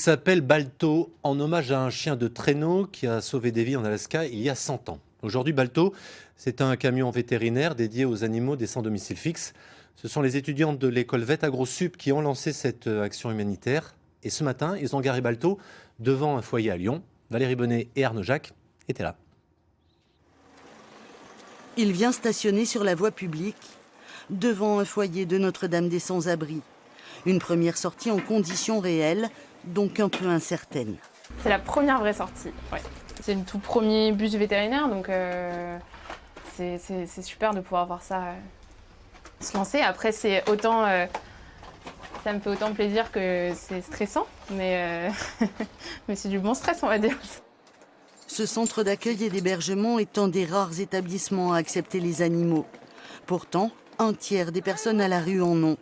s'appelle Balto, en hommage à un chien de traîneau qui a sauvé des vies en Alaska il y a 100 ans. Aujourd'hui, Balto, c'est un camion vétérinaire dédié aux animaux des sans domicile fixe. Ce sont les étudiantes de l'école Vet AgroSup qui ont lancé cette action humanitaire. Et ce matin, ils ont garé Balto devant un foyer à Lyon. Valérie Bonnet et Arnaud Jacques étaient là. Il vient stationner sur la voie publique, devant un foyer de Notre-Dame des Sans-Abris. Une première sortie en conditions réelles, donc un peu incertaine. C'est la première vraie sortie, ouais. C'est le tout premier bus vétérinaire, donc c'est super de pouvoir voir ça se lancer. Après, c'est autant, ça me fait autant plaisir que c'est stressant, mais, mais c'est du bon stress, on va dire. Ce centre d'accueil et d'hébergement est un des rares établissements à accepter les animaux. Pourtant, un tiers des personnes à la rue en ont.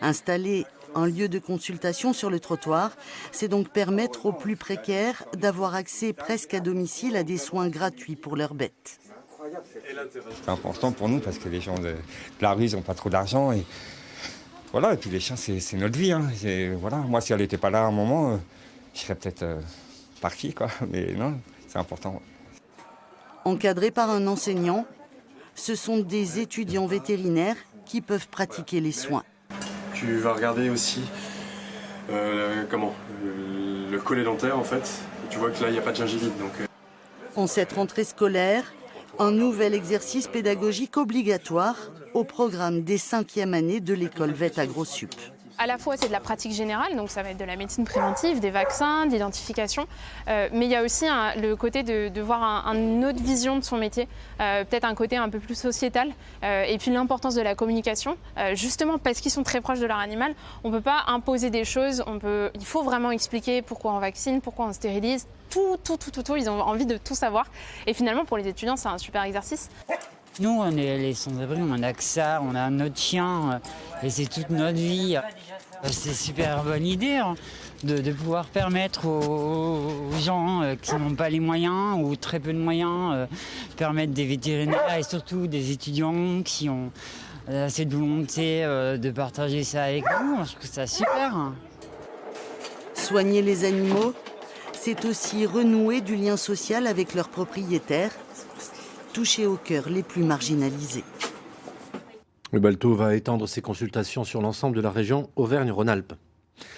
Installer un lieu de consultation sur le trottoir, c'est donc permettre aux plus précaires d'avoir accès presque à domicile à des soins gratuits pour leurs bêtes. C'est important pour nous parce que les gens de la rue, ils n'ont pas trop d'argent. Et voilà, et puis les chiens, c'est notre vie. Hein. Voilà. Moi, si elle n'était pas là à un moment, je serais peut-être parti, quoi. Mais non, c'est important. Encadrés par un enseignant, ce sont des étudiants vétérinaires qui peuvent pratiquer les soins. Tu vas regarder aussi le collet dentaire en fait. Et tu vois que là, il n'y a pas de gingivite. Donc, En cette rentrée scolaire, un nouvel exercice pédagogique obligatoire au programme des 5e années de l'école Vet AgroSup. À la fois, c'est de la pratique générale, donc ça va être de la médecine préventive, des vaccins, de l'identification. Mais il y a aussi le côté de voir une autre vision de son métier, peut-être un côté un peu plus sociétal. Et puis l'importance de la communication, justement parce qu'ils sont très proches de leur animal. On ne peut pas imposer des choses, il faut vraiment expliquer pourquoi on vaccine, pourquoi on stérilise. Tout, ils ont envie de tout savoir. Et finalement, pour les étudiants, c'est un super exercice. Nous, on est les sans-abri, on n'a que ça, on a notre chien et c'est toute notre vie. C'est une super bonne idée hein, de pouvoir permettre aux gens qui n'ont pas les moyens ou très peu de moyens, permettre des vétérinaires et surtout des étudiants qui ont assez de volonté de partager ça avec nous. Je trouve ça super. Hein. Soigner les animaux, c'est aussi renouer du lien social avec leurs propriétaires, toucher au cœur les plus marginalisés. Le Balto va étendre ses consultations sur l'ensemble de la région Auvergne-Rhône-Alpes.